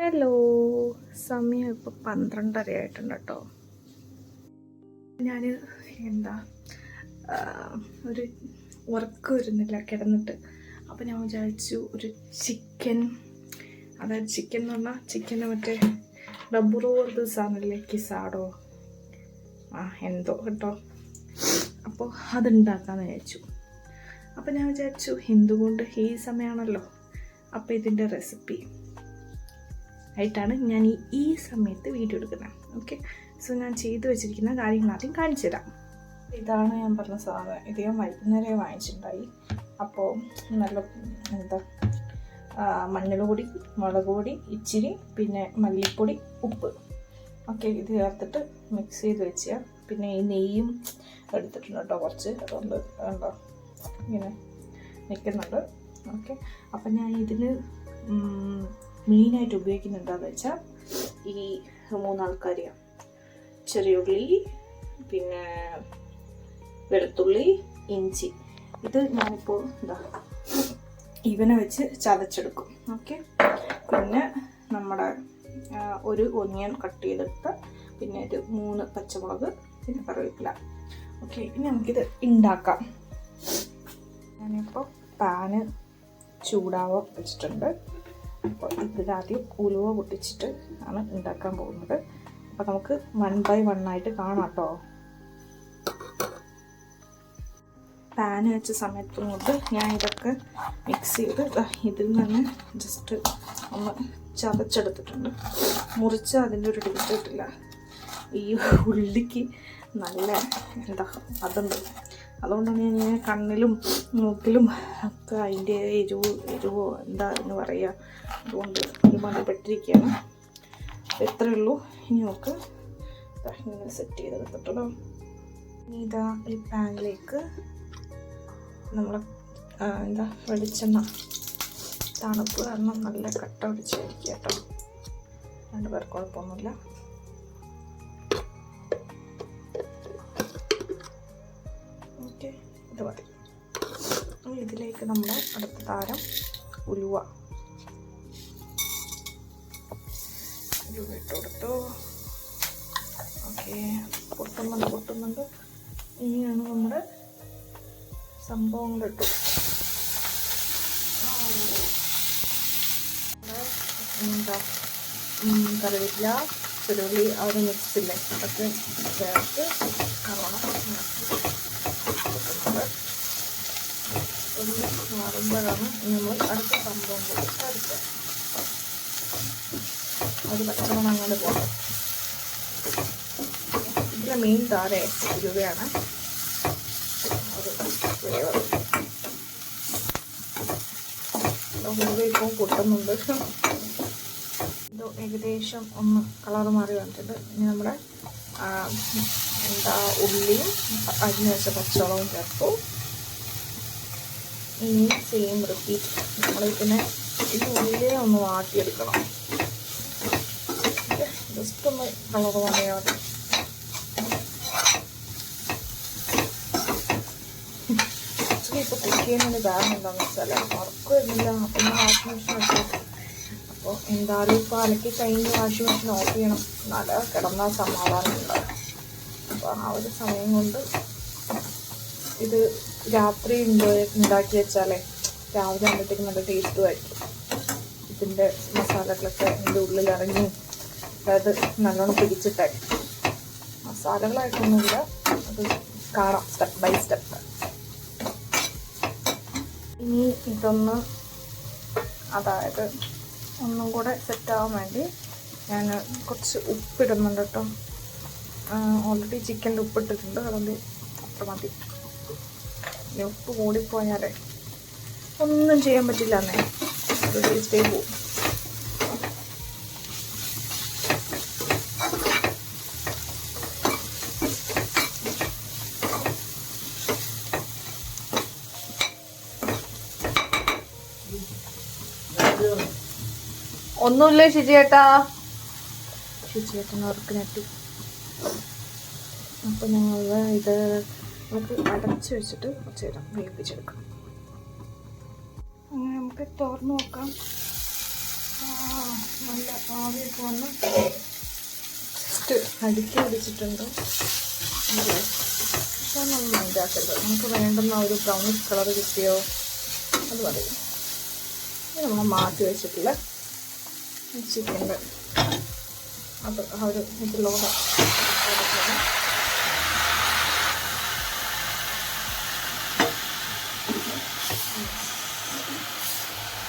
Hello, സമയം ഇപ്പോൾ 12:30 ആയിട്ടുണ്ട് കേട്ടോ. ഞാൻ ഒരു ഉറക്കം വരുന്നില്ല കിടന്നിട്ട്. അപ്പോൾ ഞാൻ വിചാരിച്ചു ഒരു ചിക്കൻ, അതായത് ചിക്കൻ എന്ന് പറഞ്ഞാൽ ചിക്കൻ്റെ മറ്റേ ഡബ്ബർ പോലത്തെ സാധനമില്ലേ, കിസാഡോ എന്തോ കേട്ടോ. അപ്പോൾ അതുണ്ടാക്കാമെന്ന് വിചാരിച്ചു. അപ്പോൾ ഞാൻ വിചാരിച്ചു എന്തുകൊണ്ട് ഈ സമയമാണല്ലോ, അപ്പോൾ ഇതിൻ്റെ റെസിപ്പി ആയിട്ടാണ് ഞാൻ ഈ സമയത്ത് വീഡിയോ എടുക്കുന്നത്. ഓക്കെ, സോ ഞാൻ ചെയ്തു വെച്ചിരിക്കുന്ന കാര്യങ്ങൾ ആദ്യം കാണിച്ചു തരാം. ഇതാണ് ഞാൻ പറഞ്ഞ സാധനം. ഇത് ഞാൻ വൈകുന്നേരം വാങ്ങിച്ചിട്ടുണ്ടായി. അപ്പോൾ നല്ല മഞ്ഞൾപ്പൊടി, മുളക് പൊടി ഇച്ചിരി, പിന്നെ മല്ലിപ്പൊടി, ഉപ്പ്, ഓക്കെ, ഇത് ചേർത്തിട്ട് മിക്സ് ചെയ്ത് വെച്ചാൽ. പിന്നെ ഈ നെയ്യും എടുത്തിട്ടുണ്ട് കേട്ടോ കുറച്ച്, അതുകൊണ്ട് കണ്ടോ ഇങ്ങനെ നിൽക്കുന്നുണ്ട്. ഓക്കെ, അപ്പം ഞാൻ ഇതിന് മെയിനായിട്ട് ഉപയോഗിക്കുന്നത് എന്താണെന്ന് വെച്ചാൽ ഈ 3 ആൾക്കാരെയാണ്. ചെറിയ ഉള്ളി, പിന്നെ വെളുത്തുള്ളി, ഇഞ്ചി. ഇത് ഞാനിപ്പോൾ ഇവനെ വെച്ച് ചതച്ചെടുക്കും. ഓക്കെ, പിന്നെ നമ്മുടെ ഒരു ഒനിയൻ കട്ട് ചെയ്തെടുത്ത്, പിന്നെ ഒരു 3 പച്ചമുളക്, പിന്നെ കറിവേപ്പില. ഓക്കെ, ഇനി നമുക്കിത് ഉണ്ടാക്കാം. ഞാനിപ്പോൾ പാന് ചൂടാവാൻ വെച്ചിട്ടുണ്ട്. അപ്പോൾ ഇതിലാദ്യം ഉലുവ പൊട്ടിച്ചിട്ട് ആണ് ഉണ്ടാക്കാൻ പോകുന്നത്. അപ്പോൾ നമുക്ക് 1 by 1 ആയിട്ട് കാണാം കേട്ടോ. പാന് വെച്ച സമയത്തും കൊണ്ട് ഞാൻ ഇതൊക്കെ മിക്സ് ചെയ്ത് ഇതിൽ നിന്ന് ജസ്റ്റ് ഒന്ന് ചതച്ചെടുത്തിട്ടുണ്ട്. മുറിച്ച് അതിൻ്റെ ഒരു ടേസ്റ്റ് കിട്ടില്ല. ഈ ഉള്ളിക്ക് നല്ല അതുണ്ട്. അതുകൊണ്ടാണ് ഞാൻ കണ്ണിലും മൂക്കിലും ഒക്കെ അതിൻ്റെ എരിവോ എന്താ എന്ന് പറയുക, അതുകൊണ്ട് ഒരുപാട് പെട്ടിരിക്കുകയാണ്. എത്രയേ ഉള്ളൂ. ഇനി നമുക്ക് ഇങ്ങനെ സെറ്റ് ചെയ്തെടുത്തിട്ടോ. ഇനി ഇതാ ഈ പാനിലേക്ക് നമ്മൾ വെളിച്ചെണ്ണ, തണുപ്പ് കാരണം നല്ല കട്ട പിടിച്ചായിരിക്കും കേട്ടോ. 2 പേർക്ക് കുഴപ്പമൊന്നുമില്ല. ഓക്കെ, ഇത് മതി. ഇതിലേക്ക് നമ്മൾ അടുത്ത താരം ഉലുവ ഇട്ട് കൊടുത്തു. ഓക്കെ, പൊട്ടുന്നുണ്ട്. ഇനിയാണ് നമ്മുടെ സംഭവങ്ങളിട്ടു. കറിവേപ്പില, ചെറുള്ളി, ആ ഒരു മിക്സില്ലേ അതൊക്കെ ചേർത്ത് നല്ലോണം കൊടുക്കുന്നുണ്ട്. ഒന്ന് മാറുമ്പോഴാണ് നമ്മൾ അടുത്ത സംഭവം ചേർക്കുക. അത് പച്ചമണം അങ്ങനെ പോകണം. ഇതിലെ മെയിൻ താരേ ഉലുവയാണ്. ഒരു ഫ്ലേവർ ഉലുവ ഇപ്പോൾ പൊട്ടുന്നുണ്ട്. ഇത് ഏകദേശം ഒന്ന് കളർ മാറി വന്നിട്ടുണ്ട്. ഇനി നമ്മുടെ ഉള്ളിയും അരിഞ്ഞ് വെച്ച പച്ചമുളകും ചേർത്തു. ഇനി സെയിം റിപ്പീറ്റ്. നമ്മൾ പിന്നെ ഈ ഉള്ളിയെ ഒന്ന് വാട്ടിയെടുക്കണം. ജസ്റ്റ് ഒന്ന് കളർ മാറിയാൽ മതി. ആക്ച്വലി ഇപ്പോൾ കുക്ക് ചെയ്യുന്നതിന് കാരണം എന്താണെന്ന് വെച്ചാൽ വർക്ക് വരുന്നില്ല. അപ്പം ഞാൻ വാഷിംഗ് മെഷീൻ വെച്ചു. അപ്പോൾ എന്തായാലും ഇപ്പോൾ അലക്കി കഴിഞ്ഞ് വാഷിംഗ് മെഷീൻ ഓഫ് ചെയ്യണം, എന്നാലേ കിടന്നാൽ സമാധാനം ഉണ്ടാകും. അപ്പോൾ ആ ഒരു സമയം കൊണ്ട് ഇത് രാത്രി ഉണ്ടാക്കി വെച്ചാലേ രാവിലെ ആകുമ്പോഴത്തേക്കും നല്ല ടേസ്റ്റുമായിരിക്കും. ഇതിൻ്റെ മസാലകളൊക്കെ എൻ്റെ ഉള്ളിൽ ഇറങ്ങി, അതായത് നല്ലോണം പിടിച്ചിട്ടേ. മസാലകളായിട്ടൊന്നുമില്ല, അത് കാണാം സ്റ്റെപ്പ് ബൈ സ്റ്റെപ്പ്. ഇനി ഇതൊന്ന്, അതായത് ഒന്നും കൂടെ സെറ്റാവാൻ വേണ്ടി ഞാൻ കുറച്ച് ഉപ്പിടുന്നുണ്ട് കേട്ടോ. ഓൾറെഡി ചിക്കനിൽ ഉപ്പിട്ടിട്ടുണ്ട്, അതുകൊണ്ട് അത്ര മതി. ഉപ്പ് കൂടിപ്പോയാലേ ഒന്നും ചെയ്യാൻ പറ്റില്ല, എന്നേ അത് ടേസ്റ്റേ പോവും. ഒന്നുമില്ല ശിജിയേട്ടൻ അവർക്ക് നെട്ടി. അപ്പോൾ ഞങ്ങൾ ഇത് നമുക്ക് അടച്ച് വെച്ചിട്ട് കുറച്ച് നേരം വേവിച്ചെടുക്കാം. അങ്ങനെ നമുക്ക് തുറന്ന് നോക്കാം. നല്ല ആവിയൊക്കെ വന്ന് ജസ്റ്റ് അടുക്കി പിടിച്ചിട്ടുണ്ട്. പക്ഷെ നമ്മൾ മൈൻഡാക്കരുത്. നമുക്ക് വേണ്ടുന്ന ഒരു ബ്രൗണിഷ് കളർ കിട്ടിയോ അത് മതി. നമ്മൾ മാറ്റി വെച്ചിട്ടുള്ള ചിക്കൻ്റെ അത് ആ ഒരു ഇതിലൂടെ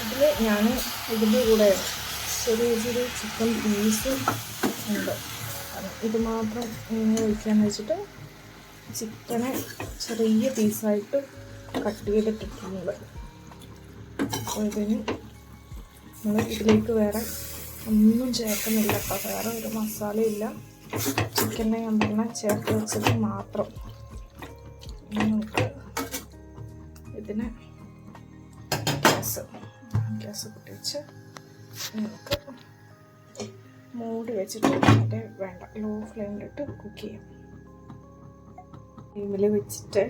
ഇതിൽ ഞാൻ ഇതിൻ്റെ കൂടെ ചെറിയ ചിക്കൻ പീസ് ഉണ്ട്. ഇത് മാത്രം ഇങ്ങനെ വയ്ക്കാന്ന് വെച്ചിട്ട് ചിക്കനെ ചെറിയ പീസായിട്ട് കട്ട് ചെയ്തിട്ടിട്ടുണ്ട്. അപ്പോൾ ഇതിന് നമ്മൾ ഇതിലേക്ക് വേറെ ഒന്നും ചേർക്കുന്നില്ല കേട്ടോ. വേറെ ഒരു മസാലയില്ല. ചിക്കനെ ഞാൻ തന്നെ ചേർത്ത് വെച്ചത് മാത്രം. നമുക്ക് ഇതിന് ഗ്യാസ് കൂട്ടി വെച്ച് നമുക്ക് മൂടി വെച്ചിട്ട് അതിൻ്റെ വേണ്ട ലോ ഫ്ലെയിമിലിട്ട് കുക്ക് ചെയ്യാം. ഫ്ലെയിമിൽ വെച്ചിട്ട്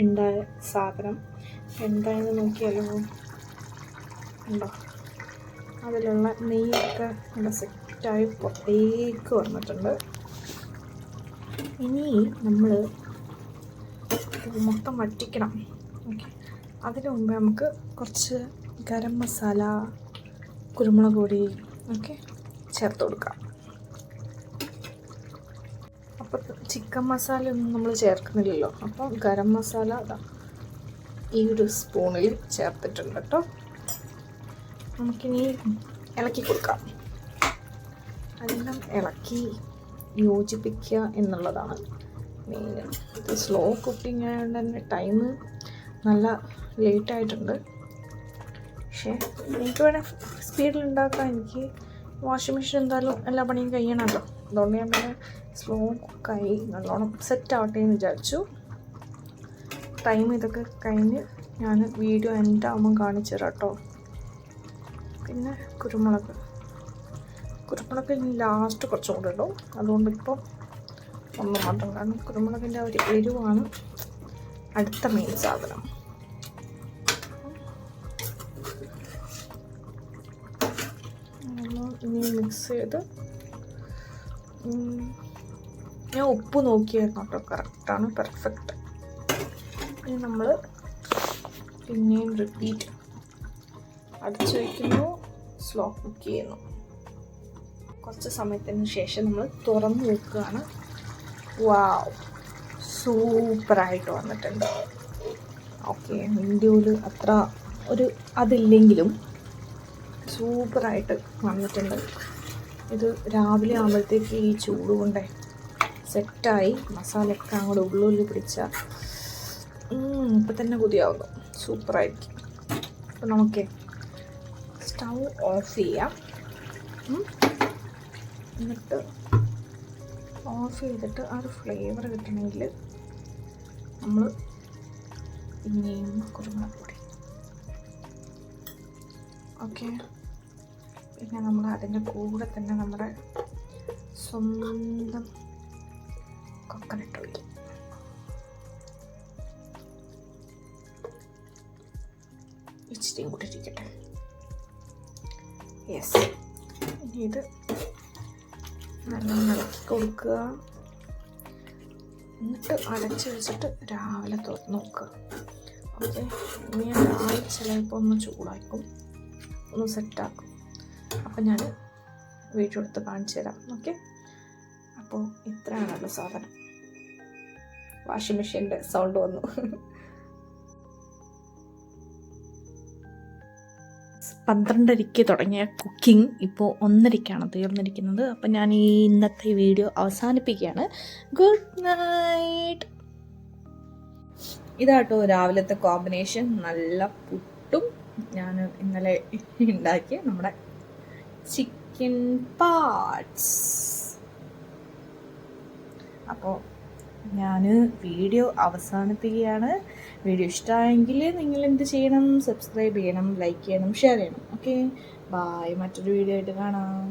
ഉണ്ടായ സാധനം എന്തായെന്ന് നോക്കിയാലോ. ഉണ്ടോ അതിലുള്ള നെയ്യൊക്കെ നല്ല സെറ്റായി പുറത്തേക്ക് വന്നിട്ടുണ്ട്. ഇനി നമ്മൾ മൊത്തം വറ്റിക്കണം. ഓക്കെ, അതിന് മുമ്പ് നമുക്ക് കുറച്ച് ഗരം മസാല, കുരുമുളക് പൊടി ഒക്കെ ചേർത്ത് കൊടുക്കാം. അപ്പോൾ ചിക്കൻ മസാല ഒന്നും നമ്മൾ ചേർക്കുന്നില്ലല്ലോ. അപ്പോൾ ഗരം മസാല ഈ ഒരു സ്പൂണിൽ ചേർത്തിട്ടുണ്ട് കേട്ടോ. നമുക്കിനി ഇളക്കി കൊടുക്കാം. അതെല്ലാം ഇളക്കി യോജിപ്പിക്കുക എന്നുള്ളതാണ് മെയിൻ. ഇത് സ്ലോ കുക്കിംഗ് ആയതുകൊണ്ട് തന്നെ ടൈം നല്ല ലേറ്റായിട്ടുണ്ട്. പക്ഷേ എനിക്ക് വേണേൽ സ്പീഡിലുണ്ടാക്കാം. എനിക്ക് വാഷിംഗ് മെഷീൻ എന്തായാലും എല്ലാ പണിയും കഴിയണമല്ലോ. അതുകൊണ്ട് ഞാൻ പിന്നെ സ്ലോ കുക്കായി നല്ലോണം സെറ്റാവട്ടെ എന്ന് വിചാരിച്ചു. ടൈം ഇതൊക്കെ കഴിഞ്ഞ് ഞാൻ വീഡിയോ എൻ്റെ ആകുമ്പം കാണിച്ചു തരാം കേട്ടോ. പിന്നെ കുരുമുളക് ഇനി ലാസ്റ്റ് കുറച്ചും കൂടെ ഇടും. അതുകൊണ്ട് ഇപ്പോൾ ഒന്ന് മാത്രം, കാരണം കുരുമുളകിൻ്റെ ഒരു എരിവാണ് അടുത്ത മെയിൻ സാധനം. ഇനി മിക്സ് ചെയ്ത് ഞാൻ ഉപ്പ് നോക്കിയായിരുന്നു കേട്ടോ. കറക്റ്റാണ്, പെർഫെക്റ്റ്. ഇനി നമ്മൾ പിന്നെയും റിപ്പീറ്റ് അടച്ചു വയ്ക്കുന്നു, സ്ലോ കുക്ക് ചെയ്യുന്നു. കുറച്ച് സമയത്തിന് ശേഷം നമ്മൾ തുറന്ന് വെക്കുകയാണ്. വാവ്, സൂപ്പറായിട്ട് വന്നിട്ടുണ്ട്. ഓക്കെ, വീഡിയോയിൽ അത്ര ഒരു അതില്ലെങ്കിലും സൂപ്പറായിട്ട് വന്നിട്ടുണ്ട്. ഇത് രാവിലെ ആകുമ്പോഴത്തേക്ക് ഈ ചൂട് കൊണ്ടേ സെറ്റായി മസാലയൊക്കെ അങ്ങോട്ട് ഉള്ളിൽ പിടിച്ചാൽ ഇപ്പം തന്നെ കൊതിയാവുന്നു. സൂപ്പറായിരിക്കും. അപ്പോൾ നമുക്ക് സ്റ്റൗ ഓഫ് ചെയ്യാം. എന്നിട്ട് ഓഫ് ചെയ്തിട്ട് ആ ഒരു ഫ്ലേവർ കിട്ടണമെങ്കിൽ നമ്മൾ പിന്നെയും കുരുമുളക് പൊടി. ഓക്കെ, പിന്നെ നമ്മൾ അതിൻ്റെ കൂടെ തന്നെ നമ്മുടെ സ്വന്തം കൊക്കനട്ട് ഒഴിക്കും. ഇച്ചിരിയും കൂടി ഇരിക്കട്ടെ. യെസ്, ഇനി ഇത് നല്ലോണം ഇളക്കി കൊടുക്കുക. എന്നിട്ട് അടച്ച് വെച്ചിട്ട് രാവിലെ തുറന്ന് നോക്കുക. ഓക്കെ, ഇനി ഞാൻ രാവിലെ ചിലപ്പോൾ ഒന്ന് ചൂടാക്കും, ഒന്ന് സെറ്റാക്കും. അപ്പം ഞാൻ വീഡിയോ എടുത്ത് കാണിച്ചു തരാം. ഓക്കെ, അപ്പോൾ ഇത്രയാണല്ലോ സാധനം. വാഷിംഗ് മെഷീൻ്റെ സൗണ്ട് വന്നു. 12:30 തുടങ്ങിയ കുക്കിംഗ് ഇപ്പോൾ 1:30 തീർന്നിരിക്കുന്നത്. അപ്പം ഞാൻ ഈ ഇന്നത്തെ വീഡിയോ അവസാനിപ്പിക്കുകയാണ്. Good night. ഇതാട്ടോ രാവിലത്തെ കോമ്പിനേഷൻ. നല്ല പുട്ടും ഞാൻ ഇന്നലെ ഉണ്ടാക്കിയ നമ്മുടെ ചിക്കൻ പാർട്സ്. അപ്പോൾ ഞാൻ വീഡിയോ അവസാനിപ്പിക്കുകയാണ്. വീഡിയോ ഇഷ്ടമായെങ്കിൽ നിങ്ങൾ എന്ത് ചെയ്യണം? സബ്സ്ക്രൈബ് ചെയ്യണം, ലൈക്ക് ചെയ്യണം, ഷെയർ ചെയ്യണം. Okay, by. മറ്റൊരു വീഡിയോ ആയിട്ട് കാണാം.